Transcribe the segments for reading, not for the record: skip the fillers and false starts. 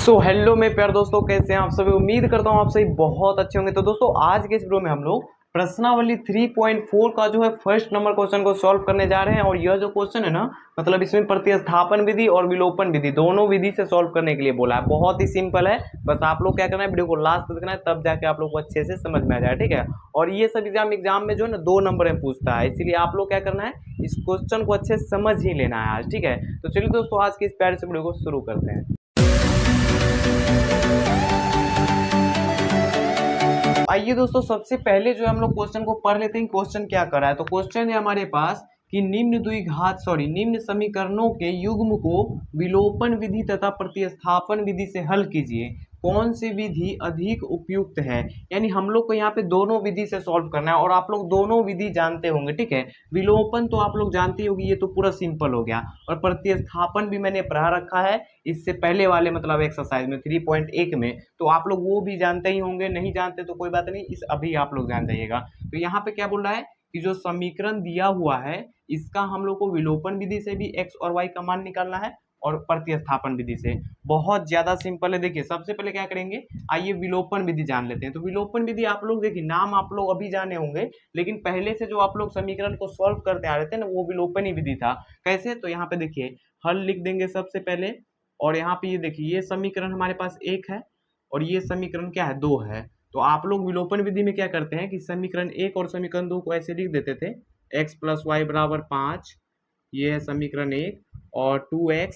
So hello मेरे प्यारे दोस्तों, कैसे हैं आप सभी। उम्मीद करता हूँ आप सभी बहुत अच्छे होंगे। तो दोस्तों आज के इस वीडियो में हम लोग प्रश्नावली 3.4 का जो है फर्स्ट नंबर क्वेश्चन को सॉल्व करने जा रहे हैं। और यह जो क्वेश्चन है ना, मतलब इसमें प्रतिस्थापन विधि और विलोपन विधि दोनों विधि से सॉल्व करने के लिए बोला है। बहुत ही सिंपल है, बस आप लोग क्या करना है, वीडियो को लास्ट तक देखना है, तब जाके आप लोग को अच्छे से समझ में आ जाए, ठीक है। और ये सब एग्जाम में जो है ना 2 नंबर में पूछता है, इसीलिए आप लोग क्या करना है, इस क्वेश्चन को अच्छे से समझ ही लेना है आज, ठीक है। तो चलिए दोस्तों आज की इस प्यारे से वीडियो को शुरू करते हैं। आइए दोस्तों, सबसे पहले जो हम लोग क्वेश्चन को पढ़ लेते हैं। क्वेश्चन क्या कर रहा है, तो क्वेश्चन है हमारे पास कि निम्न समीकरणों के युग्म को विलोपन विधि तथा प्रतिस्थापन विधि से हल कीजिए। कौन सी विधि अधिक उपयुक्त है। यानी हम लोग को यहाँ पे दोनों विधि से सॉल्व करना है और आप लोग दोनों विधि जानते होंगे, ठीक है। विलोपन तो आप लोग जानते होंगे, ये तो पूरा सिंपल हो गया। और प्रतिस्थापन भी मैंने पढ़ा रखा है इससे पहले वाले मतलब एक्सरसाइज में 3.1 में, तो आप लोग वो भी जानते ही होंगे। नहीं जानते तो कोई बात नहीं, इस अभी आप लोग जान जाइएगा। तो यहाँ पे क्या बोल रहा है कि जो समीकरण दिया हुआ है इसका हम लोग को विलोपन विधि से भी x और y का मान निकालना है और प्रतिस्थापन विधि से। बहुत ज्यादा सिंपल है। देखिए सबसे पहले क्या करेंगे, आइए विलोपन विधि जान लेते हैं। तो विलोपन विधि आप लोग देखिए, नाम आप लोग अभी जाने होंगे, लेकिन पहले से जो आप लोग समीकरण को सॉल्व करते आ रहे थे ना, वो विलोपन ही विधि था। कैसे, तो यहाँ पे देखिए हल लिख देंगे सबसे पहले। और यहाँ पे ये देखिए, ये समीकरण हमारे पास 1 है और ये समीकरण क्या है, 2 है। तो आप लोग विलोपन विधि में क्या करते हैं कि समीकरण 1 और समीकरण 2 को ऐसे लिख देते थे, x + y = 5, ये है समीकरण 1, और 2x,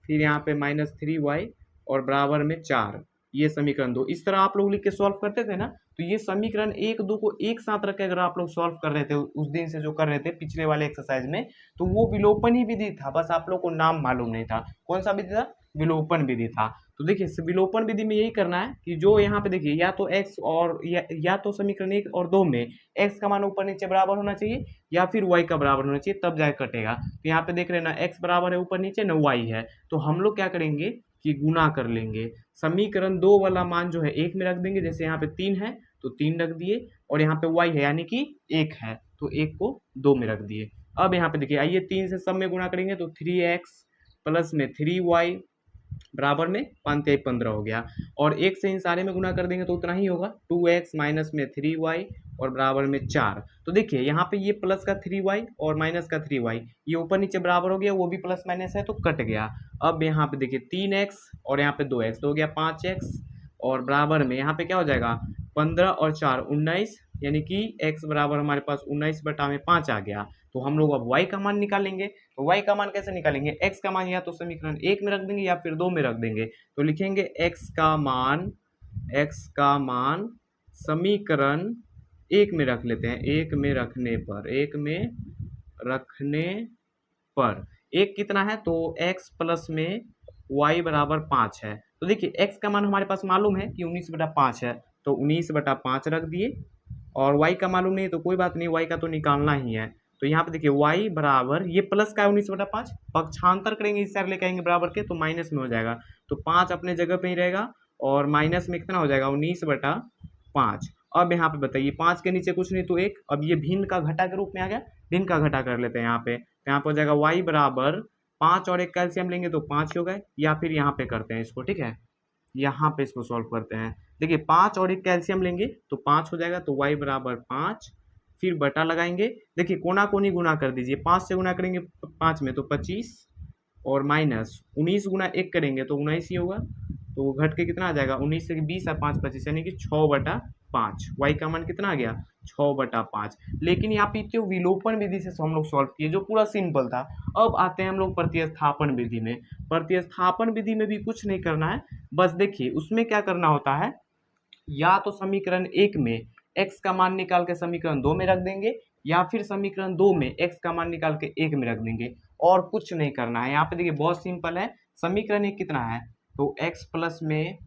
फिर यहाँ पे -3y और बराबर में 4, ये समीकरण 2। इस तरह आप लोग लिख के सॉल्व करते थे ना। तो ये समीकरण 1, 2 को एक साथ रख के अगर आप लोग सॉल्व कर रहे थे उस दिन से जो कर रहे थे पिछले वाले एक्सरसाइज में, तो वो विलोपन ही विधि था, बस आप लोग को नाम मालूम नहीं था। कौन सा विधि था, विलोपन विधि था। तो देखिए विलोपन विधि में यही करना है कि जो यहाँ पे देखिए, या तो x और या तो समीकरण 1 और 2 में x का मान ऊपर नीचे बराबर होना चाहिए या फिर y का बराबर होना चाहिए, तब जाके कटेगा। तो यहाँ पे देख रहे हैं ना, x बराबर है ऊपर नीचे, ना y है। तो हम लोग क्या करेंगे कि गुना कर लेंगे। समीकरण 2 वाला मान जो है 1 में रख देंगे, जैसे यहाँ पे 3 है तो 3 रख दिए, और यहाँ पे y है यानी कि 1 है तो 1 को 2 में रख दिए। अब यहाँ पे देखिए, आइए 3 से सब में गुना करेंगे तो 3x प्लस में 3y बराबर में 5 × 15 हो गया। और 1 से इन सारे में गुना कर देंगे तो उतना ही होगा, 2x माइनस में 3y और बराबर में 4। तो देखिए यहाँ पे ये प्लस का 3y और माइनस का 3y, ये ऊपर नीचे बराबर हो गया, वो भी प्लस माइनस है तो कट गया। अब यहाँ पे देखिए 3x और यहाँ पे 2x, तो हो गया 5x और बराबर में यहाँ पे क्या हो जाएगा, 15 और 4 19, यानी कि x बराबर हमारे पास 19/5 आ गया। तो हम लोग अब y का मान निकालेंगे। तो y का मान कैसे निकालेंगे, x का मान या तो समीकरण 1 में रख देंगे या फिर 2 में रख देंगे। तो लिखेंगे x का मान समीकरण 1 में रख लेते हैं। 1 में रखने पर 1 कितना है, तो x प्लस में y बराबर 5 है। तो देखिए x का मान हमारे पास मालूम है कि 19/5 है, तो 19/5 रख दिए। और y का मालूम नहीं तो कोई बात नहीं, y का तो निकालना ही है। तो यहाँ पे देखिए y बराबर, ये प्लस का 19/5, पक्षांतर करेंगे इस साइड लेके आएंगे बराबर के, तो माइनस में हो जाएगा। तो 5 अपने जगह पे ही रहेगा और माइनस में कितना हो जाएगा, 19/5। अब यहाँ पे बताइए 5 के नीचे कुछ नहीं तो 1, अब ये भिन्न का घटा के रूप में आ गया, भिन्न का घटा कर लेते हैं यहाँ पे। तो यहाँ पे हो जाएगा y बराबर 5 और 1 का एलसीएम लेंगे तो 5 हो गए, या फिर यहाँ पे करते हैं इसको, ठीक है, यहाँ पे इसको सॉल्व करते हैं। देखिए 5 और 1 कैल्शियम लेंगे तो 5 हो जाएगा, तो y बराबर 5, फिर बटा लगाएंगे। देखिए कोना कोनी गुना कर दीजिए, 5 से गुना करेंगे 5 में तो 25, और माइनस 19 गुना 1 करेंगे तो 19 ही होगा, तो घट के कितना आ जाएगा, 19 से 20 और 5 25, यानी कि 6/5। y का मान कितना आ गया, 6/5। लेकिन यहाँ पे तो विलोपन विधि से हम लोग सॉल्व किए जो पूरा सिंपल था। अब आते हैं हम लोग प्रतिस्थापन विधि में। प्रतिस्थापन विधि में भी कुछ नहीं करना है, बस देखिए उसमें क्या करना होता है, या तो समीकरण 1 में x का मान निकाल के समीकरण 2 में रख देंगे, या फिर समीकरण 2 में x का मान निकाल के 1 में रख देंगे, और कुछ नहीं करना है। यहाँ पे देखिए बहुत सिंपल है। समीकरण 1 कितना है, तो x प्लस में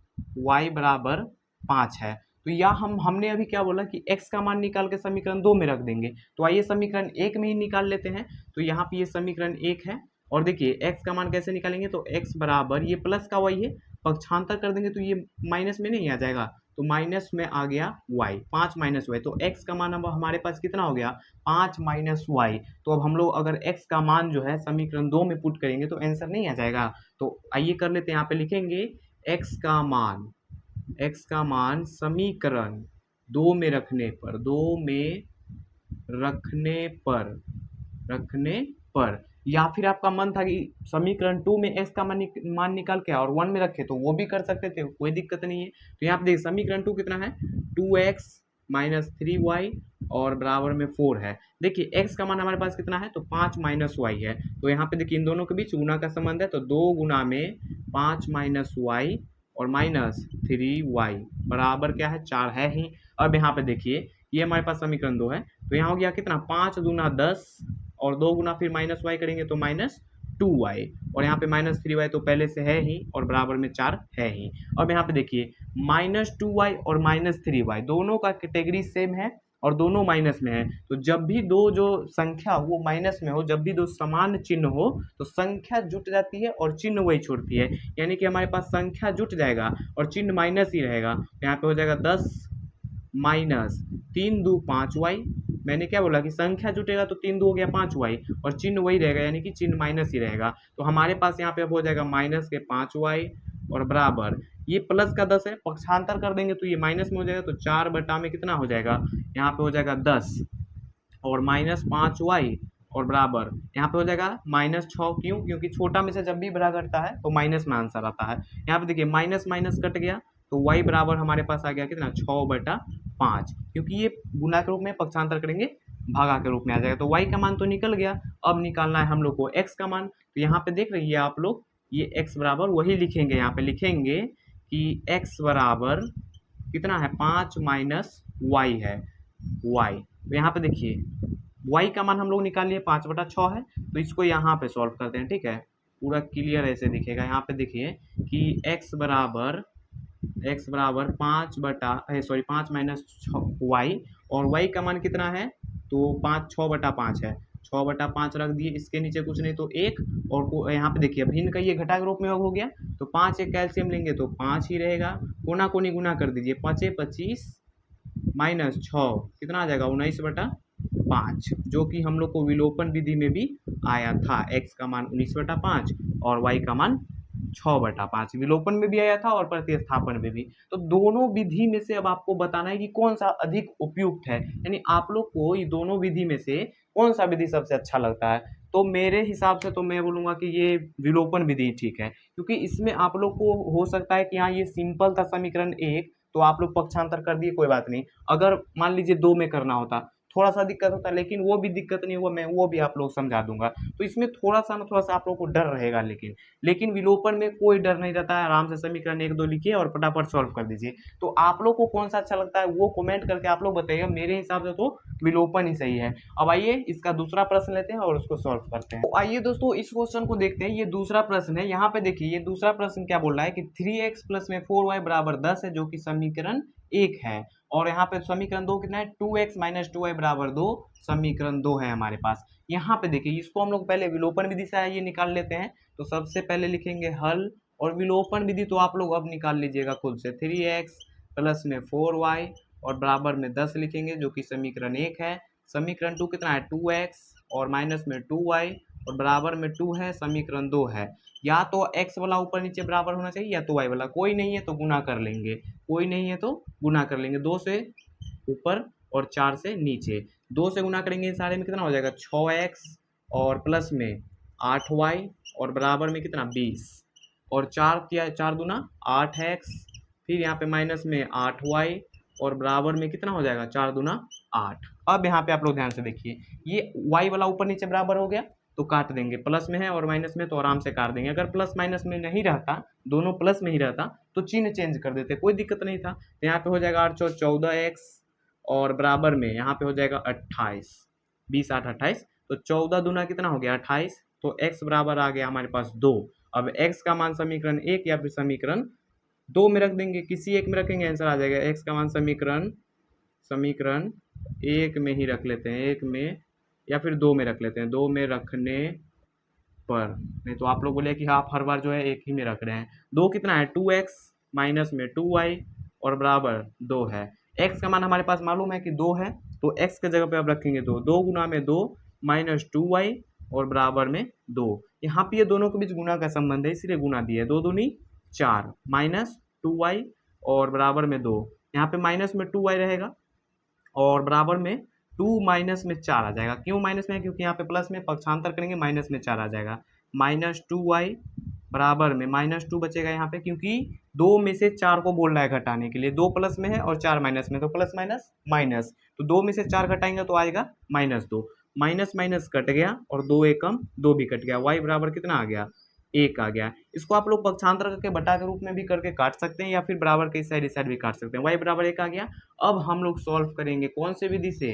y बराबर 5 है। तो या हमने अभी क्या बोला कि x का मान निकाल के समीकरण 2 में रख देंगे, तो आइए समीकरण 1 में ही निकाल लेते हैं। तो यहाँ पे ये समीकरण 1 है, और देखिए x का मान कैसे निकालेंगे, तो x बराबर, ये प्लस का y है, पक्षांतर कर देंगे तो ये माइनस में नहीं आ जाएगा, तो माइनस में आ गया y, 5 माइनस y। तो x का मान अब हमारे पास कितना हो गया, 5 माइनस y। तो अब हम लोग अगर x का मान जो है समीकरण 2 में पुट करेंगे तो आंसर नहीं आ जाएगा। तो आइए कर लेते हैं, यहाँ पे लिखेंगे x का मान समीकरण दो में रखने पर या फिर आपका मन था कि समीकरण 2 में x का मान निकाल के और 1 में रखे तो वो भी कर सकते थे, कोई दिक्कत नहीं है। तो यहाँ पे देखिए समीकरण 2 कितना है 2x माइनस 3y और बराबर में 4 है। देखिए x का मान हमारे पास कितना है तो 5 माइनस y है। तो यहाँ पे देखिए इन दोनों के बीच गुना का संबंध है, तो 2 गुना में 5 माइनस y और माइनस 3y बराबर क्या है 4 है ही। अब यहाँ पे देखिए ये हमारे पास समीकरण 2 है, तो यहाँ हो गया कितना 5 दूना 10 और 2 गुना फिर माइनस y करेंगे तो माइनस 2y और यहाँ पे माइनस 3y तो पहले से है ही और बराबर में 4 है ही। अब यहाँ पे देखिए माइनस 2y और माइनस 3y दोनों का कैटेगरी सेम है और दोनों माइनस में है। तो जब भी दो जो संख्या वो माइनस में हो, जब भी दो समान चिन्ह हो तो संख्या जुट जाती है और चिन्ह वही छोड़ती है, यानी कि हमारे पास संख्या जुट जाएगा और चिन्ह माइनस ही रहेगा। यहाँ पे हो जाएगा 10 माइनस 3 दू 5y। मैंने क्या बोला कि संख्या जुटेगा तो 3 दू हो गया 5y और चिन्ह वही रहेगा, यानी कि चिन्ह माइनस ही रहेगा। तो हमारे पास यहाँ पे हो जाएगा माइनस के 5y और बराबर ये प्लस का 10 है, पक्षांतर कर देंगे तो ये माइनस में हो जाएगा, तो 4 बटा में कितना हो जाएगा यहाँ पे हो जाएगा 10 और माइनस 5y और बराबर यहाँ पे हो जाएगा माइनस 6। क्यों? क्योंकि छोटा में से जब भी बड़ा घटता है तो माइनस में आंसर आता है। यहाँ पे देखिए माइनस माइनस कट गया तो y बराबर हमारे पास आ गया कितना 6 बटा 5, क्योंकि ये गुना के रूप में पक्षांतर करेंगे भागा के रूप में आ जाएगा। तो y का मान तो निकल गया, अब निकालना है हम लोग को x का मान। तो यहाँ पे देख रही है आप लोग ये x बराबर वही लिखेंगे, यहाँ पे लिखेंगे कि x बराबर कितना है 5 माइनस y है y। तो यहाँ पे देखिए y का मान हम लोग निकाल लिए 5 बटा 6 है, तो इसको यहाँ पे सॉल्व करते हैं, ठीक है, पूरा क्लियर ऐसे दिखेगा। यहाँ पे देखिए कि x बराबर 5 माइनस y और y का मान कितना है तो 6 बटा 5 है, 6 बटा 5 रख दिए, इसके नीचे कुछ नहीं तो 1 और यहाँ पे देखिए भिन्न का ये घटा के रूप में हो गया, तो 5 एक कैल्शियम लेंगे तो 5 ही रहेगा, कोना कोनी गुना कर दीजिए 5 25 माइनस 6 कितना आ जाएगा 19 बटा 5, जो कि हम लोग को विलोपन विधि में भी आया था। x का मान 19 बटा 5 और y का मान 6 बटा 5 विलोपन में भी आया था और प्रतिस्थापन में भी। तो दोनों विधि में से अब आपको बताना है कि कौन सा अधिक उपयुक्त है, यानी आप लोग को ये दोनों विधि में से कौन सा विधि सबसे अच्छा लगता है। तो मेरे हिसाब से तो मैं बोलूँगा कि ये विलोपन विधि ठीक है, क्योंकि इसमें आप लोग को हो सकता है कि हाँ ये सिंपल था समीकरण 1 तो आप लोग पक्षांतर कर दिए, कोई बात नहीं। अगर मान लीजिए 2 में करना होता थोड़ा सा दिक्कत होता है, लेकिन वो भी दिक्कत नहीं हुआ, मैं वो भी आप लोग समझा दूंगा। तो इसमें थोड़ा सा आप लोग को डर रहेगा, लेकिन विलोपन में कोई डर नहीं रहता है। आराम से समीकरण 1 2 लिखिए और फटाफट सॉल्व कर दीजिए। तो आप लोग को कौन सा अच्छा लगता है वो कमेंट करके आप लोग बताइएगा। मेरे हिसाब से तो विलोपन ही सही है। अब आइए इसका दूसरा प्रश्न लेते हैं और उसको सॉल्व करते हैं। तो आइए दोस्तों इस क्वेश्चन को देखते हैं। ये दूसरा प्रश्न है, यहाँ पे देखिए ये दूसरा प्रश्न क्या बोल रहा है कि 3x प्लस में 4y बराबर 10 है, जो कि समीकरण 1 है। और यहाँ पे समीकरण 2 कितना है 2x माइनस 2y बराबर 2, समीकरण 2 है हमारे पास। यहाँ पे देखिए इसको हम लोग पहले विलोपन विधि से ये निकाल लेते हैं। तो सबसे पहले लिखेंगे हल, और विलोपन विधि तो आप लोग अब निकाल लीजिएगा खुद से। 3x प्लस में 4y और बराबर में 10 लिखेंगे, जो कि समीकरण 1 है। समीकरण 2 कितना है 2x और माइनस में 2y और बराबर में 2 है, समीकरण 2 है। या तो x वाला ऊपर नीचे बराबर होना चाहिए या तो y वाला, कोई नहीं है तो गुना कर लेंगे, कोई नहीं है तो गुना कर लेंगे। 2 से ऊपर और 4 से नीचे, 2 से गुना करेंगे सारे में कितना हो जाएगा 6x और प्लस में 8y और बराबर में कितना 20 और 4 दूना 8x, फिर यहाँ पे माइनस में 8y और बराबर में कितना हो जाएगा 4 दूना 8। अब यहाँ पे आप लोग ध्यान से देखिए ये y वाला ऊपर नीचे बराबर हो गया तो काट देंगे, प्लस में है और माइनस में तो आराम से काट देंगे। अगर प्लस माइनस में नहीं रहता, दोनों प्लस में ही रहता तो चिन्ह चेंज कर देते, कोई दिक्कत नहीं था। तो यहाँ पे हो जाएगा 8 14x और बराबर में यहाँ पे हो जाएगा 28, 20 8 28, तो 14 दूना कितना हो गया 28, तो x बराबर आ गया हमारे पास 2। अब x का मान समीकरण 1 या फिर समीकरण 2 में रख देंगे, किसी एक में रखेंगे आंसर आ जाएगा। x का मान समीकरण 1 में ही रख लेते हैं, 1 में या फिर 2 में रख लेते हैं। 2 में रखने पर नहीं तो आप लोग बोले कि आप हर बार जो है 1 ही में रख रहे हैं। 2 कितना है 2x माइनस में 2y और बराबर 2 है। x का मान हमारे पास मालूम है कि 2 है, तो x के जगह पे आप रखेंगे 2, 2 गुना में 2 माइनस 2y और बराबर में 2। यहाँ पे ये दोनों के बीच गुना का संबंध है, इसलिए गुना दिया है, 2 दूनी 4 माइनस 2y और बराबर में 2। यहाँ पे माइनस में 2y रहेगा और बराबर में 2 माइनस में 4 आ जाएगा। क्यों माइनस में है? क्योंकि यहाँ पे प्लस में पक्षांतर करेंगे, माइनस में 4 आ जाएगा। माइनस 2y बराबर में माइनस 2 बचेगा यहाँ पे, क्योंकि 2 में से 4 को बोल रहा है घटाने के लिए। 2 प्लस में है और 4 माइनस में, तो प्लस माइनस माइनस, तो 2 में से 4 घटाएंगे तो आएगा -2। माइनस माइनस कट गया और 2 एकम 2 भी कट गया। y बराबर कितना आ गया? 1 आ गया। इसको आप लोग पक्षांतर करके बटा के रूप में भी करके काट सकते हैं या फिर बराबर के इस साइड भी काट सकते हैं। y बराबर 1 आ गया। अब हम लोग सॉल्व करेंगे कौन से विधि से?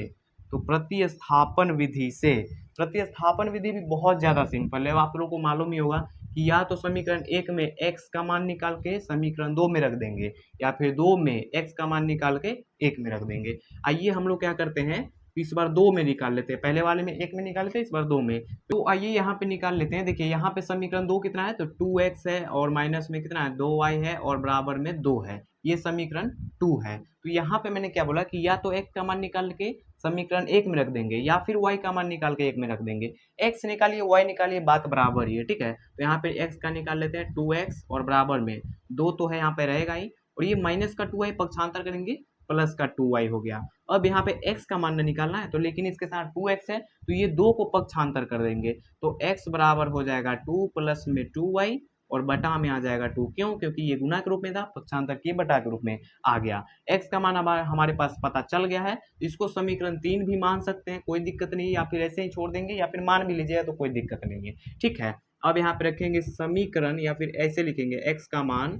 तो प्रतिस्थापन विधि से। प्रतिस्थापन विधि भी बहुत ज़्यादा सिंपल है, आप लोगों को मालूम ही होगा कि या तो समीकरण 1 में x का मान निकाल के समीकरण 2 में रख देंगे या फिर 2 में x का मान निकाल के 1 में रख देंगे। आइए हम लोग क्या करते हैं, इस बार 2 में निकाल लेते हैं। पहले वाले में 1 में निकाले थे, इस बार 2 में। तो आइए यहाँ पे निकाल लेते हैं। देखिए यहाँ पे समीकरण 2 कितना है? तो 2x है और माइनस में कितना है? 2y है और बराबर में 2 है। ये समीकरण 2 है। तो यहाँ पे मैंने क्या बोला कि या तो x का मान निकाल के समीकरण 1 में रख देंगे या फिर y का मान निकाल के 1 में रख देंगे। x निकालिए y निकालिए, बात बराबर ही है, ठीक है। तो यहाँ पे x का निकाल लेते हैं 2x और बराबर में 2 तो है, यहाँ पे रहेगा ही, और ये माइनस का 2y पक्षांतर करेंगे प्लस का 2y हो गया। अब यहाँ पे x का मान निकालना है, तो लेकिन इसके साथ 2x है तो ये 2 को पक्षांतर कर देंगे, तो x बराबर हो जाएगा 2 प्लस में 2y और बटा में आ जाएगा 2। क्यों? क्योंकि ये गुना के रूप में था, पक्षांतर किए बटा के रूप में आ गया। x का मान हमारे पास पता चल गया है। इसको समीकरण 3 भी मान सकते हैं, कोई दिक्कत नहीं, या फिर ऐसे ही छोड़ देंगे या फिर मान भी लीजिएगा तो कोई दिक्कत नहीं है, ठीक है। अब यहाँ पे रखेंगे समीकरण, या फिर ऐसे लिखेंगे x का मान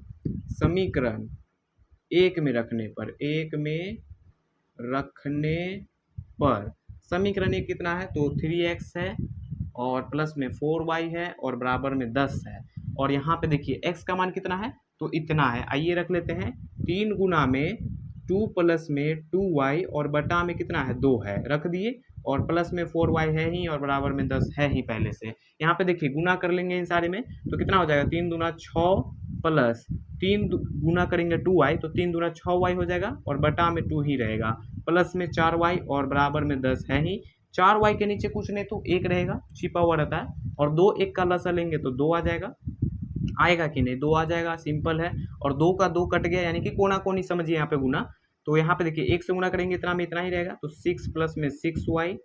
समीकरण 1 में रखने पर, 1 में रखने पर समीकरण 1 कितना है? तो 3x है और प्लस में 4y है और बराबर में 10 है। और यहाँ पे देखिए x का मान कितना है? तो इतना है। आइए रख लेते हैं 3 गुना में 2 प्लस में 2y और बटा में कितना है? 2 है, रख दिए, और प्लस में 4y है ही और बराबर में 10 है ही पहले से। यहाँ पे देखिए गुना कर लेंगे इन सारे में तो कितना हो जाएगा? 3 दूना 6 प्लस 3 गुना करेंगे 2y तो 3 दूना 6y हो जाएगा और बटा में 2 ही रहेगा, प्लस में 4y और बराबर में 10 है ही। 4y के नीचे कुछ नहीं तो 1 रहेगा, छिपा हुआ रहता है, और 2 1 का लसा लेंगे तो 2 आ जाएगा। आएगा कि नहीं? 2 आ जाएगा, सिंपल है। और 2 का 2 कट गया, यानी कि कोना कोनी समझिए यहाँ पे गुना। तो यहाँ पे देखिए 1 से गुना करेंगे इतना में इतना ही रहेगा, तो 6 प्लस में 6y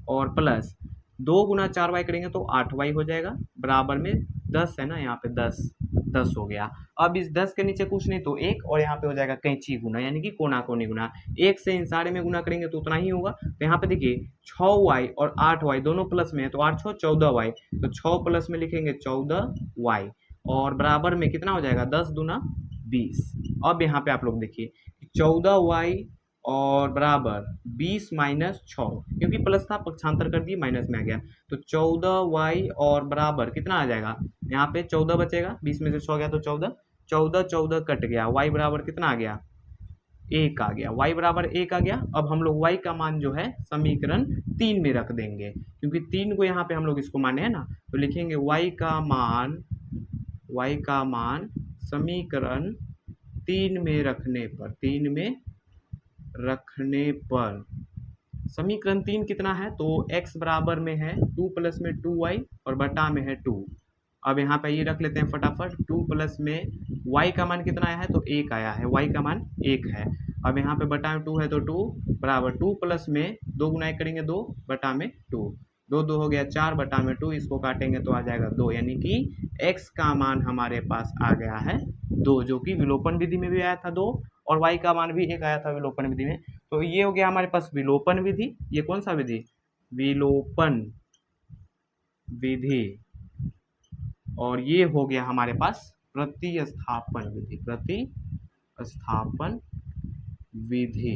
और प्लस 2 गुना 4y करेंगे तो 8y हो जाएगा, बराबर में 10 है ना, यहाँ पे 10 हो गया। अब इस 10 के नीचे कुछ नहीं तो 1, और यहाँ पे हो जाएगा कैंची गुना, यानी कि कोना कोनी गुना। 1 से इन सारे में गुना करेंगे तो उतना ही होगा। तो यहाँ पे देखिए 6y और 8y दोनों प्लस में है, तो 8 6 14y, तो 6 प्लस में लिखेंगे 14y और बराबर में कितना हो जाएगा? 10 दूना 20। अब यहाँ पे आप लोग देखिए 14y और बराबर 20 माइनस 6, क्योंकि प्लस था पक्षांतर कर दिए माइनस में आ गया, तो 14y और बराबर कितना आ जाएगा? यहाँ पे 14 बचेगा, 20 में से 6 गया तो 14, 14 14 कट गया, y बराबर कितना आ गया? 1 आ गया। y बराबर 1 आ गया। अब हम लोग y का मान जो है समीकरण 3 में रख देंगे, क्योंकि 3 को यहाँ पे हम लोग इसको माने हैं ना, तो लिखेंगे y का मान समीकरण 3 में रखने पर, 3 में रखने पर समीकरण 3 कितना है? तो x बराबर में है 2 प्लस में 2y और बटा में है 2। अब यहाँ पे ये रख लेते हैं फटाफट, 2 प्लस में y का मान कितना आया है? तो 1 आया है, y का मान 1 है। अब यहाँ पे बटा में 2 है तो 2 बराबर 2 प्लस में 2 गुना करेंगे 2 बटा में 2, 2 2 हो गया 4 बटा में 2, इसको काटेंगे तो आ जाएगा 2, यानी कि x का मान हमारे पास आ गया है 2, जो कि विलोपन विधि में भी आया था 2, और y का मान भी 1 आया था विलोपन विधि में। तो ये हो गया हमारे पास विलोपन विधि। ये कौन सा विधि? विलोपन विधि। और ये हो गया हमारे पास प्रतिस्थापन विधि, प्रतिस्थापन विधि।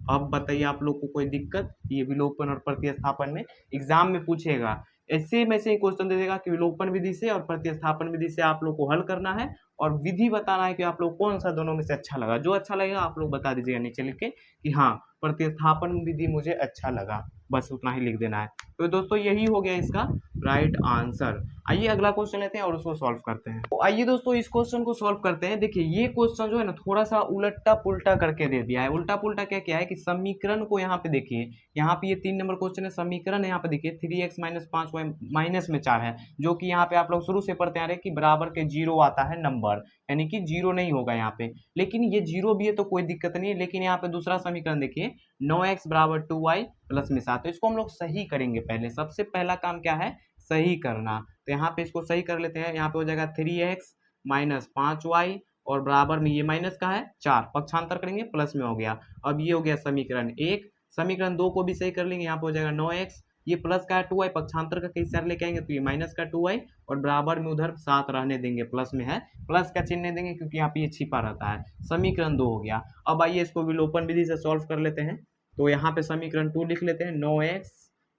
अब बताइए आप लोग को कोई दिक्कत? ये विलोपन और प्रतिस्थापन में एग्जाम में पूछेगा, ऐसे में से क्वेश्चन दे देगा कि विलोपन विधि से और प्रतिस्थापन विधि से आप लोग को हल करना है और विधि बताना है कि आप लोग कौन सा दोनों में से अच्छा लगा। जो अच्छा लगेगा आप लोग बता दीजिएगा नीचे लिख के कि हाँ प्रतिस्थापन विधि मुझे अच्छा लगा, बस उतना ही लिख देना है। तो दोस्तों यही हो गया इसका राइट आंसर। आइए अगला क्वेश्चन लेते हैं और उसको सॉल्व करते हैं। तो आइए दोस्तों इस क्वेश्चन को सॉल्व करते हैं। देखिए ये क्वेश्चन जो है ना थोड़ा सा उलटा पुल्टा करके दे दिया है। उल्टा पुल्टा क्या क्या है कि समीकरण को यहाँ पे देखिए, यहाँ पे ये 3 नंबर क्वेश्चन है, समीकरण यहाँ पे देखिए 3x माइनस 5y माइनस में 4 है, जो कि यहाँ पे आप लोग शुरू से पढ़ते आ रहे हैं कि बराबर के 0 आता है नंबर। बराबर, यानी कि जीरो नहीं होगा यहाँ पे, लेकिन ये जीरो भी है तो कोई दिक्कत नहीं है। लेकिन यहाँ पे दूसरा समीकरण देखिए 9x बराबर 2y प्लस में 7, तो इसको हम लोग सही करेंगे। पहले सबसे पहला काम क्या है, सही करना। तो यहाँ पे इसको सही कर लेते हैं। यहाँ पे हो जाएगा 3x माइनस 5y और बराबर में ये माइनस का है 4, पक्षांतर करेंगे प्लस में हो गया। अब ये हो गया समीकरण 1। समीकरण 2 को भी सही कर लेंगे। यहाँ पे हो जाएगा 9x, ये प्लस का है 2y, पक्षांतर का कई सारे लेके आएंगे तो ये माइनस का 2y और बराबर में उधर 7 रहने देंगे, प्लस में है, प्लस का चिन्ह नहीं देंगे क्योंकि यहाँ पे ये छिपा रहता है। समीकरण 2 हो गया। अब आइए इसको विलोपन विधि से सॉल्व कर लेते हैं। तो यहाँ पे समीकरण 2 लिख लेते हैं, 9x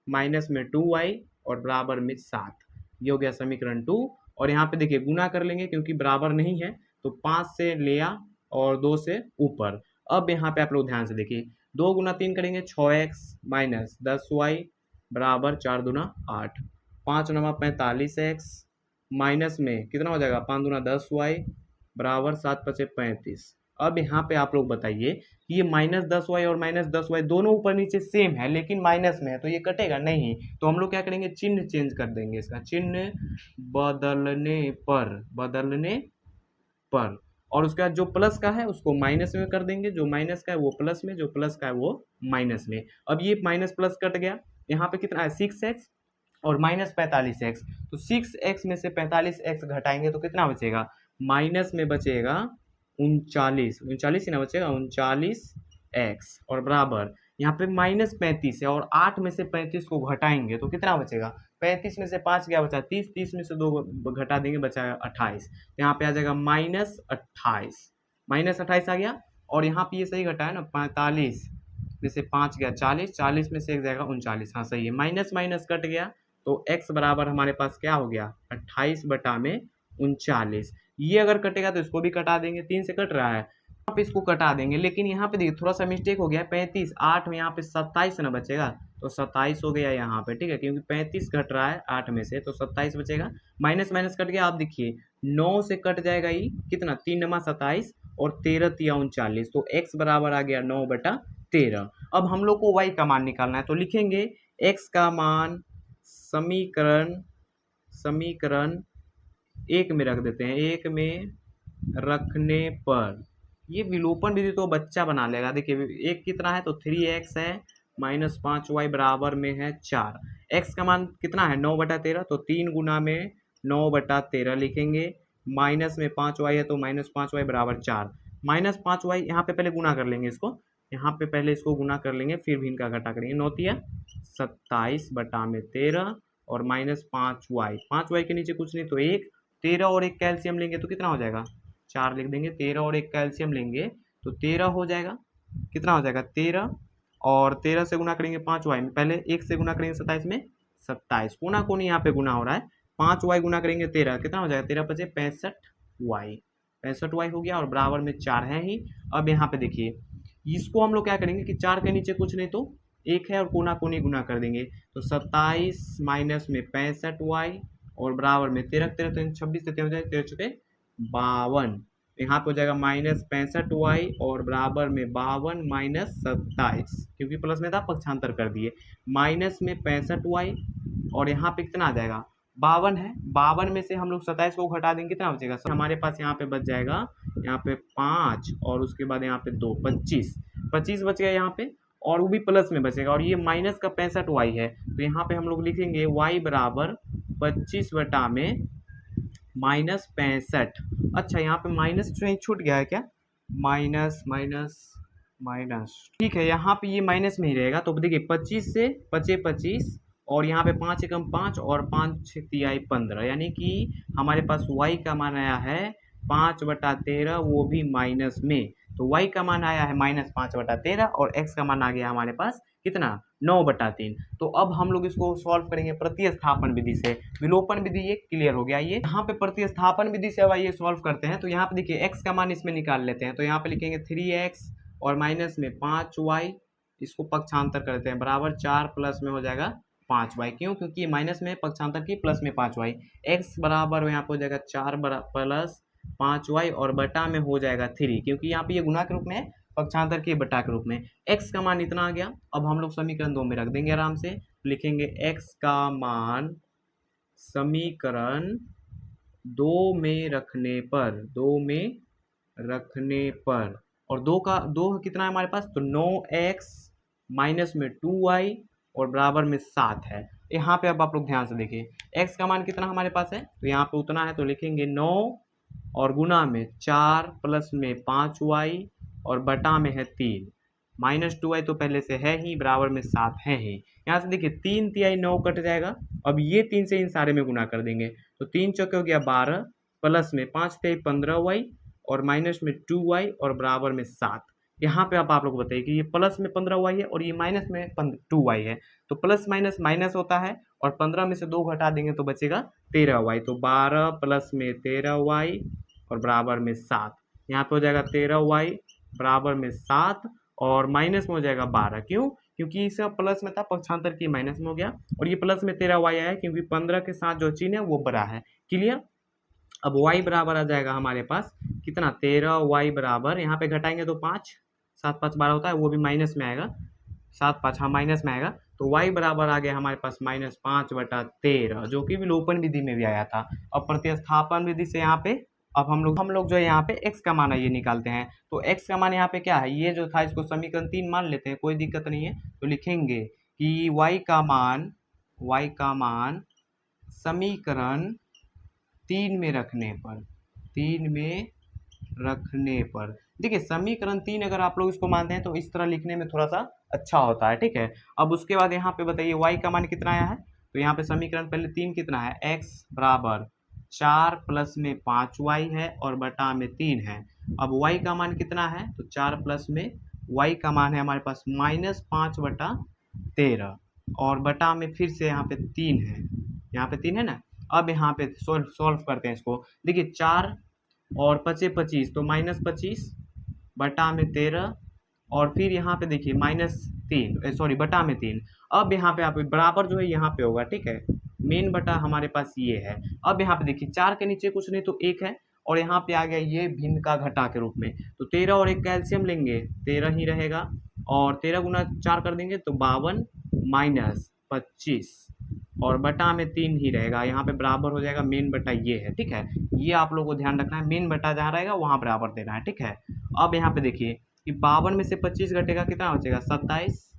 माइनस में 2y और बराबर में 7, ये हो गया समीकरण 2। और यहाँ पे देखिए गुना कर लेंगे क्योंकि बराबर नहीं है, तो 5 से लिया और 2 से ऊपर। अब यहाँ पे आप लोग ध्यान से देखिए, 2 गुना 3 करेंगे 6x माइनस 10y बराबर 4 दूना 8, 5 नमा 45x माइनस में कितना हो जाएगा 5 दूना 10y बराबर 7 पचे 35। अब यहाँ पे आप लोग बताइए कि ये माइनस 10y और माइनस 10y दोनों ऊपर नीचे सेम है लेकिन माइनस में है, तो ये कटेगा नहीं। तो हम लोग क्या करेंगे, चिन्ह चेंज कर देंगे, इसका चिन्ह बदलने पर और उसका जो प्लस का है उसको माइनस में कर देंगे, जो माइनस का है वो प्लस में, जो प्लस का है वो माइनस में। अब ये माइनस प्लस कट गया, यहाँ पे कितना है 6x और माइनस 45x, तो 6x में से 45x घटाएंगे तो कितना बचेगा, माइनस में बचेगा 39 ही ना बचेगा 39x और बराबर यहाँ पे माइनस 35 है और 8 में से 35 को घटाएंगे तो कितना बचेगा, 35 में से 5 क्या बचा 30, 30 में से 2 घटा देंगे बचा 28, तो यहाँ पे आ जाएगा -28 आ गया। और यहाँ पे ये सही घटा है ना, 45 में से 5 गया 40, 40 में से 1 जाएगा 39, हाँ सही है, माइनस माइनस कट गया तो x बराबर हमारे पास क्या हो गया 28/39। ये अगर कटेगा तो इसको भी कटा देंगे, 3 से कट रहा है, आप इसको कटा देंगे। लेकिन यहाँ पे देखिए थोड़ा सा मिस्टेक हो गया, 35 8 में यहाँ पे 27 ना बचेगा तो 27 हो गया यहाँ पे, ठीक है, क्योंकि 35 घट रहा है 8 में से तो 27 बचेगा, माइनस माइनस कट गया। आप देखिए 9 से कट जाएगा ये कितना 3 नमा 27 और 13 तिया 39, तो x बराबर आ गया 9/13। अब हम लोग को y का मान निकालना है तो लिखेंगे x का मान समीकरण 1 में रख देते हैं, 1 में रखने पर ये विलोपन विधि तो बच्चा बना लेगा। देखिए एक कितना है तो 3x है माइनस 5y बराबर में है 4, x का मान कितना है 9/13, तो 3 गुना में 9/13 लिखेंगे, माइनस में 5y है तो माइनस 5y बराबर 4, माइनस 5y यहाँ पे पहले गुना कर लेंगे, इसको यहाँ पे पहले इसको गुना कर लेंगे फिर भी इनका घटा करेंगे, 9 तिया 27/13 और माइनस 5y के नीचे कुछ नहीं तो 1, 13 और 1 कैल्शियम लेंगे तो कितना हो जाएगा 4 लिख देंगे, 13 और 1 कैल्शियम लेंगे तो 13 हो जाएगा, कितना हो जाएगा 13 और 13 से गुना करेंगे 5y में, पहले 1 से गुना करेंगे 27 में 27, कोना कोनी यहाँ पे गुना हो रहा है, 5y गुना करेंगे 13 कितना हो जाएगा 13 पचे 65y हो गया और बराबर में 4 है ही। अब यहाँ पे देखिए इसको हम लोग क्या करेंगे कि 4 के नीचे कुछ नहीं तो 1 है और कोना कोनी गुना कर देंगे, तो 27 माइनस में 65y और बराबर में 13 13 तो 26 से 13 हो जाएगा 13 चुके 52, यहाँ पे हो जाएगा माइनस 65y और बराबर में 52 माइनस 27, क्योंकि प्लस में था पक्षांतर कर दिए, माइनस में 65y और यहाँ पे कितना आ जाएगा 52 है, 52 में से हम लोग 27 को घटा देंगे कितना बचेगा, हमारे पास यहाँ पे बच जाएगा यहाँ पे 5 और उसके बाद यहाँ पे 2 25 बच गया यहाँ पे और वो भी प्लस में बचेगा और ये माइनस का 65y है, तो यहाँ पे हम लोग लिखेंगे y बराबर 25 में माइनस 65। अच्छा यहाँ पे माइनस जो छूट गया है क्या, माइनस माइनस माइनस, ठीक है, यहाँ पे ये माइनस में ही रहेगा। तो देखिए 25 से बचे 25 और यहाँ पे 5 एकम 5 और 5 तिहाई 15, यानी कि हमारे पास y का मान आया है 5/13, वो भी माइनस में, तो y का मान आया है माइनस 5/13 और x का मान आ गया हमारे पास कितना 9/3। तो अब हम लोग इसको सॉल्व करेंगे प्रतिस्थापन विधि से, विलोपन विधि ये क्लियर हो गया। ये यहाँ पे प्रतिस्थापन विधि से अब आइए सॉल्व करते हैं। तो यहाँ पे देखिए x का मान इसमें निकाल लेते हैं, तो यहाँ पे लिखेंगे 3x और माइनस में 5y, इसको पक्षांतर करते हैं बराबर 4 प्लस में हो जाएगा 5y, क्यों, क्योंकि माइनस में पक्षांतर की प्लस में 5y, x बराबर यहाँ पे हो जाएगा 4 प्लस 5y और बटा में हो जाएगा 3, क्योंकि यहाँ पे ये गुना के रूप में है, पक्षांतर के बटा के रूप में। x का मान इतना आ गया। अब हम लोग समीकरण 2 में रख देंगे आराम से, लिखेंगे x का मान समीकरण 2 में रखने पर, 2 में रखने पर, और दो कितना है हमारे पास, तो 9x माइनस में 2y और बराबर में 7 है। यहाँ पे अब आप लोग ध्यान से देखिए, x का मान कितना हमारे पास है, तो यहाँ पे उतना है, तो लिखेंगे 9 और गुना में 4 प्लस में 5y और बटा में है 3, माइनस 2y तो पहले से है ही, बराबर में 7 है ही। यहाँ से देखिए 3 तिहाई 9 कट जाएगा, अब ये 3 से इन सारे में गुना कर देंगे, तो 3 चौके हो गया 12 प्लस में 5 तिहाई 15y और माइनस में 2y और बराबर में 7। यहाँ पे अब आप लोग बताइए कि ये प्लस में 15y है और ये माइनस में 2y है, तो प्लस माइनस माइनस होता है, और 15 में से 2 घटा देंगे तो बचेगा 13y, तो 12 प्लस में 13y और बराबर में 7। यहाँ पे हो जाएगा 13y बराबर में 7 और माइनस में हो जाएगा 12, क्यों, क्योंकि इसका प्लस में था, पक्षांतर की माइनस में हो गया, और ये प्लस में 13y आया है क्योंकि 15 के साथ जो चिन्ह है वो बड़ा है। क्लियर। अब y बराबर आ जाएगा हमारे पास कितना, 13y बराबर, यहाँ पे घटाएंगे तो 5, 7 5 12 होता है, वो भी माइनस में आएगा, 7 5 हाँ माइनस में आएगा, तो y बराबर आ गया हमारे पास -5/13, जो कि विलोपन विधि में भी आया था। अब प्रतिस्थापन विधि से यहाँ पे अब हम लोग जो है यहाँ पे x का मान ये निकालते हैं, तो x का मान यहाँ पे क्या है, ये जो था इसको समीकरण 3 मान लेते हैं, कोई दिक्कत नहीं है, तो लिखेंगे कि y का मान समीकरण 3 में रखने पर, 3 में रखने पर, देखिए समीकरण 3 अगर आप लोग इसको मानते हैं तो इस तरह लिखने में थोड़ा सा अच्छा होता है, ठीक है। अब उसके बाद यहाँ पे बताइए y का मान कितना आया है, तो यहाँ पे समीकरण पहले 3 कितना है, x बराबर 4 प्लस में 5y है और बटा में 3 है। अब y का मान कितना है, तो 4 प्लस में y का मान है हमारे पास -5/13 और बटा में फिर से यहाँ पे 3 है, यहाँ पे 3 है ना। अब यहाँ पे सॉल्व करते हैं इसको, देखिए 4 और 5 25 तो -25 बटा में 13 और फिर यहाँ पे देखिए -3 सॉरी बटा में 3। अब यहाँ पे आप बराबर जो है यहाँ पे होगा, ठीक है, मेन बटा हमारे पास ये है। अब यहाँ पे देखिए 4 के नीचे कुछ नहीं तो 1 है, और यहाँ पे आ गया ये भिन्न का घटा के रूप में, तो 13 और 1 कैल्शियम लेंगे 13 ही रहेगा, और 13 गुना 4 कर देंगे तो 52 -25 और बटा में 3 ही रहेगा, यहाँ पे बराबर हो जाएगा, मेन बटा ये है, ठीक है। ये आप लोगों को ध्यान रखना है, मेन बटा जहाँ रहेगा वहाँ बराबर देना है, ठीक है। अब यहाँ पे देखिए कि 52 में से 25 घटेगा कितना बचेगा 27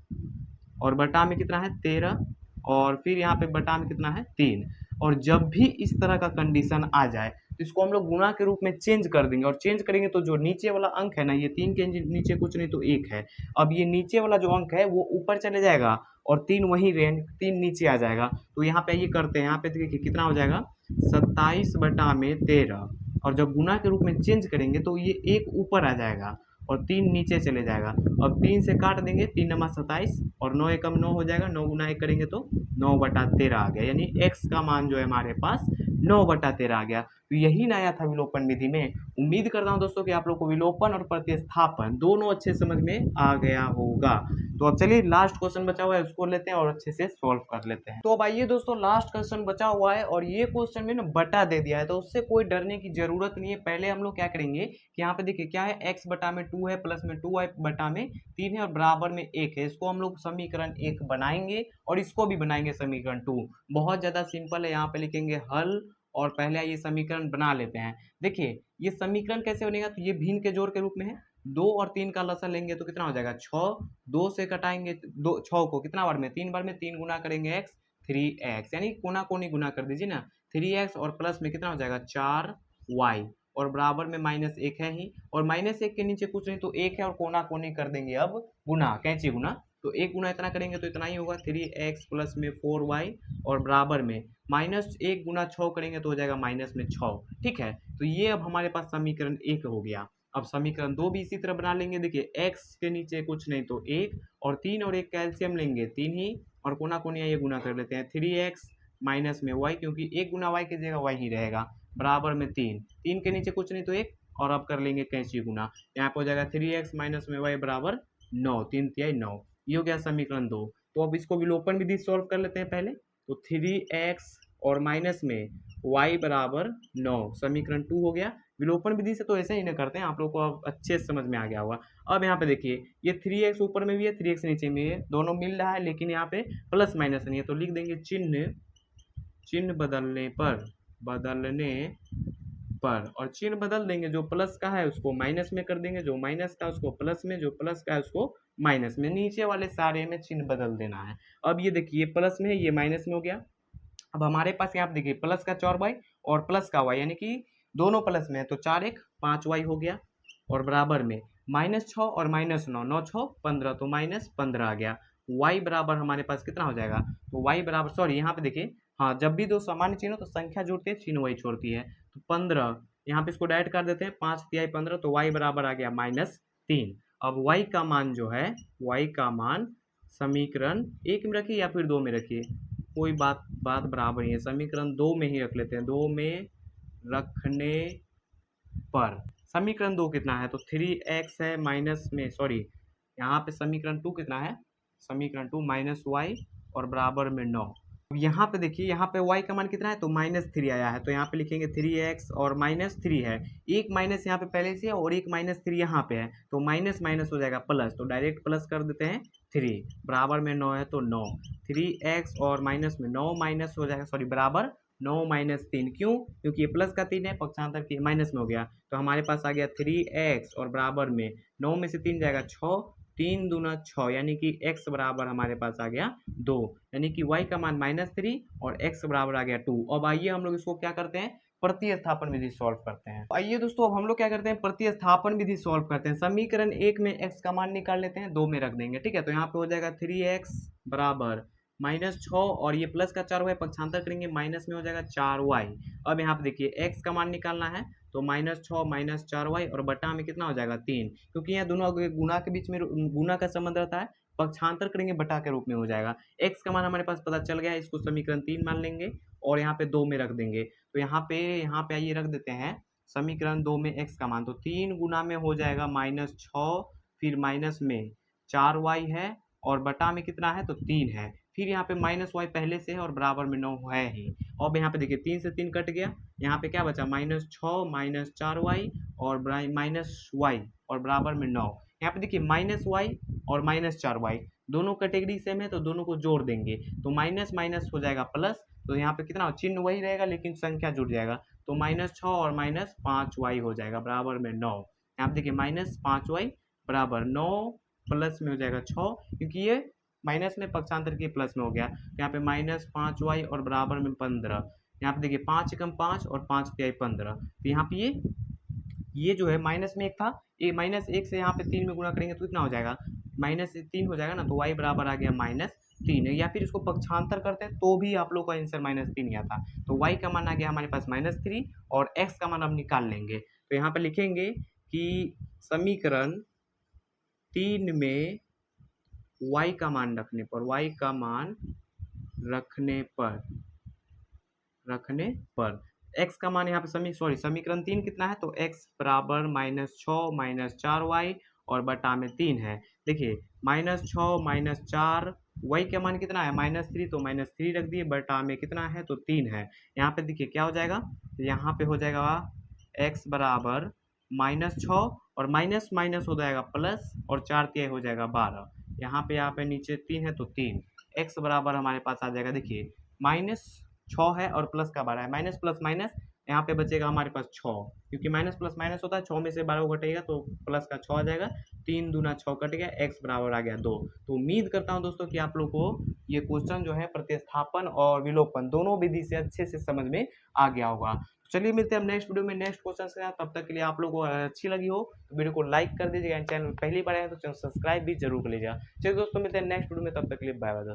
और बटा में कितना है 13 और फिर यहाँ पे बटा में कितना है 3। और जब भी इस तरह का कंडीशन आ जाए तो इसको हम लोग गुणा के रूप में चेंज कर देंगे, और चेंज करेंगे तो जो नीचे वाला अंक है ना, ये 3 के नीचे कुछ नहीं तो 1 है, अब ये नीचे वाला जो अंक है वो ऊपर चले जाएगा और 3 वहीं रेंज 3 नीचे आ जाएगा। तो यहाँ पे ये करते हैं, यहाँ पे देखिए कितना हो जाएगा 27 बटा में 13, और जब गुणा के रूप में चेंज करेंगे तो ये 1 ऊपर आ जाएगा और 3 नीचे चले जाएगा। अब 3 से काट देंगे, 3 नमा 27 और 9 एकम 9 हो जाएगा, 9 गुना 1 करेंगे तो 9/13 आ गया, यानी x का मान जो है हमारे पास 9/13 आ गया। तो यही ना आया था विलोपन विधि में। उम्मीद करता हूँ दोस्तों कि आप लोग को विलोपन और प्रतिस्थापन दोनों अच्छे समझ में आ गया होगा। तो अब चलिए लास्ट क्वेश्चन बचा हुआ है उसको लेते हैं और अच्छे से सॉल्व कर लेते हैं। तो अब आइए दोस्तों, लास्ट क्वेश्चन बचा हुआ है और ये क्वेश्चन में ना बटा दे दिया है, तो उससे कोई डरने की जरूरत नहीं है। पहले हम लोग क्या करेंगे कि यहाँ पे देखिए क्या है, x बटा में 2 है प्लस में 2y बटा में 3 है और बराबर में 1 है, इसको हम लोग समीकरण 1 बनाएंगे और इसको भी बनाएंगे समीकरण 2। बहुत ज्यादा सिंपल है, यहाँ पे लिखेंगे हल और पहले ये समीकरण बना लेते हैं। देखिए ये समीकरण कैसे बनेगा, तो ये भिन्न के जोड़ के रूप में है, 2 और 3 का लसन लेंगे तो कितना हो जाएगा 6, 2 से कटाएंगे 6 को कितना बार में 3 बार में, 3 गुना करेंगे x 3x, यानी कोना कोनी गुना कर दीजिए ना, 3x और प्लस में कितना हो जाएगा 4y और बराबर में -1 है ही, और -1 के नीचे कुछ नहीं तो 1 है और कोना कोनी कर देंगे अब गुना, कैंची गुना, तो 1 गुना इतना करेंगे तो इतना ही होगा 3x प्लस में 4y और बराबर में -1 गुना 6 करेंगे तो हो जाएगा -6, ठीक है। तो ये अब हमारे पास समीकरण 1 हो गया। अब समीकरण 2 भी इसी तरह बना लेंगे, देखिए x के नीचे कुछ नहीं तो 1 और 3 और 1 कैल्शियम लेंगे 3 ही, और कोना कोनिया ये गुना कर लेते हैं 3x माइनस में y, क्योंकि 1 गुना y की जगह y ही रहेगा, बराबर में 3 के नीचे कुछ नहीं तो 1 और अब कर लेंगे कैंची गुना, यहाँ पे हो जाएगा 3x माइनस में y बराबर 9, 3 तिहाई 9, ये हो गया समीकरण 2। तो अब इसको विलोपन विधि सॉल्व कर लेते हैं पहले, तो 3x और माइनस में y बराबर 9 समीकरण 2 हो गया। विलोपन विधि से तो ऐसे ही ना करते हैं, आप लोग को अब अच्छे से समझ में आ गया होगा। अब यहाँ पे देखिए ये 3x ऊपर में भी है 3x नीचे में है, दोनों मिल रहा है लेकिन यहाँ पे प्लस माइनस नहीं है, तो लिख देंगे चिन्ह बदलने पर बदलने पर, और चिन्ह बदल देंगे, जो प्लस का है उसको माइनस में कर देंगे, जो माइनस का उसको प्लस में, जो प्लस का है उसको माइनस में, नीचे वाले सारे में चिन्ह बदल देना है। अब ये देखिए प्लस में है, ये माइनस में हो गया। अब हमारे पास यहाँ पे देखिए प्लस का 4y और प्लस का y, यानी कि दोनों प्लस में है, तो 4 एक 5y हो गया, और बराबर में -6 और -9, 9 6 15, तो -15 आ गया। y बराबर हमारे पास कितना हो जाएगा, तो y बराबर, सॉरी यहाँ पे देखिए, हाँ जब भी दो समान चिन्ह हो तो संख्या जुड़ती है, चिन्ह वही छोड़ती है, तो 15 यहाँ पे इसको डायरेक्ट कर देते हैं, 5 तिहाई 15, तो y बराबर आ गया -3। अब y का मान जो है, y का मान समीकरण 1 में रखिए या फिर 2 में रखिए, कोई बात बात बराबर ही है, समीकरण 2 में ही रख लेते हैं। 2 में रखने पर समीकरण 2 कितना है, तो 3x है, माइनस में सॉरी यहाँ पे समीकरण 2 कितना है, समीकरण 2 -y और बराबर में 9। अब यहाँ पे देखिए, यहाँ पे y का मान कितना है, तो -3 आया है, तो यहाँ पे लिखेंगे 3x और -3 है, एक माइनस यहाँ पे पहले से है और एक -3 यहाँ पे है, तो माइनस माइनस हो जाएगा प्लस, तो डायरेक्ट प्लस कर देते हैं 3, बराबर में 9 है तो 9, 3x और माइनस में 9 माइनस हो जाएगा, सॉरी बराबर 9 -3, क्यों, क्योंकि ये प्लस का 3 है, पक्षांतर के माइनस में हो गया, तो हमारे पास आ गया 3x और बराबर में 9 में से 3 जाएगा 6, 3 दूना 6, यानी कि x बराबर हमारे पास आ गया 2, यानी कि y का मान -3 और x बराबर आ गया 2। अब आइए हम लोग इसको क्या करते हैं, प्रतिस्थापन विधि सॉल्व करते हैं। आइए दोस्तों, अब हम लोग क्या करते हैं, प्रतिस्थापन विधि सॉल्व करते हैं। समीकरण 1 में x का मान निकाल लेते हैं, 2 में रख देंगे, ठीक है, तो यहाँ पे हो जाएगा 3x बराबर -6 और ये प्लस का 4y पक्षांतर करेंगे, माइनस में हो जाएगा 4y। अब यहाँ पे देखिए x का मान निकालना है, तो -6 -4y और बटा में कितना हो जाएगा 3, क्योंकि यहाँ दोनों गुना के बीच में गुना का संबंध रहता है, पक्षांतर करेंगे बटा के रूप में हो जाएगा। x का मान हमारे पास पता चल गया है, इसको समीकरण 3 मान लेंगे और यहाँ पे 2 में रख देंगे, तो यहाँ पे आइए रख देते हैं समीकरण 2 में x का मान, तो 3 गुना में हो जाएगा -6, फिर माइनस में 4y है और बटा में कितना है, तो 3 है, फिर यहाँ पे -y पहले से है और बराबर में 9 है ही। अब यहाँ पे देखिए 3 से 3 कट गया, यहाँ पे क्या बचा -6 -4y और -y और बराबर में 9। यहाँ पे देखिए -y और -4y दोनों कैटेगरी सेम है, तो दोनों को जोड़ देंगे, तो माइनस माइनस हो जाएगा प्लस, तो यहाँ पे कितना चिन्ह वही रहेगा लेकिन संख्या जुड़ जाएगा, तो -6 और -5y हो जाएगा बराबर में 9। यहाँ पे देखिए -5y बराबर 9 प्लस में हो जाएगा 6, क्योंकि ये माइनस में पक्षांतर के प्लस में हो गया, यहाँ पे -5y और बराबर में 15। यहाँ पे देखिए 5 एकम 5 और 5 तिहाई 15, तो यहाँ पे ये जो है माइनस में एक था, ये -1 से यहाँ पे 3 में गुणा करेंगे तो कितना हो जाएगा, -3 हो जाएगा ना, तो y बराबर आ गया -3, या फिर इसको पक्षांतर करते हैं तो भी आप लोग का आंसर -3 ही आता, तो y का मान आ गया हमारे पास -3 और x का मान अब निकाल लेंगे, तो यहाँ पे लिखेंगे कि समीकरण 3 में y का मान रखने पर, y का मान रखने पर x का मान यहाँ पे समीकरण 3 कितना है, तो x बराबर -6 -4y और बटा में 3 है। देखिए -6 -4 y का मान कितना है -3, तो -3 रख दिए, बटा में कितना है, तो 3 है। यहाँ पे देखिए क्या हो जाएगा, तो यहाँ पे हो जाएगा x बराबर -6 और माइनस माइनस हो जाएगा प्लस, और 4 तिहाई हो जाएगा 12, यहाँ पे नीचे 3 है तो 3, x बराबर हमारे पास आ जाएगा, देखिए -6 है और प्लस का 12 है, माइनस प्लस माइनस, यहाँ पे बचेगा हमारे पास 6, क्योंकि माइनस प्लस माइनस होता है, 6 में से 12 को घटेगा तो प्लस का 6 आ जाएगा, 3 दूना 6 कट गया, x बराबर आ गया 2। तो उम्मीद करता हूँ दोस्तों कि आप लोग को ये क्वेश्चन जो है प्रतिस्थापन और विलोपन दोनों विधि से अच्छे से समझ में आ गया होगा। चलिए मिलते हैं नेक्स्ट वीडियो में नेक्स्ट क्वेश्चन के साथ, तब तक के लिए आप लोगों को अच्छी लगी हो तो वीडियो को लाइक कर दीजिएगा, चैनल पहली बार आए तो चैनल सब्सक्राइब भी जरूर कर लीजिएगा। चलिए दोस्तों मिलते हैं नेक्स्ट वीडियो में, तब तक के लिए बाय बाय दोस्तों।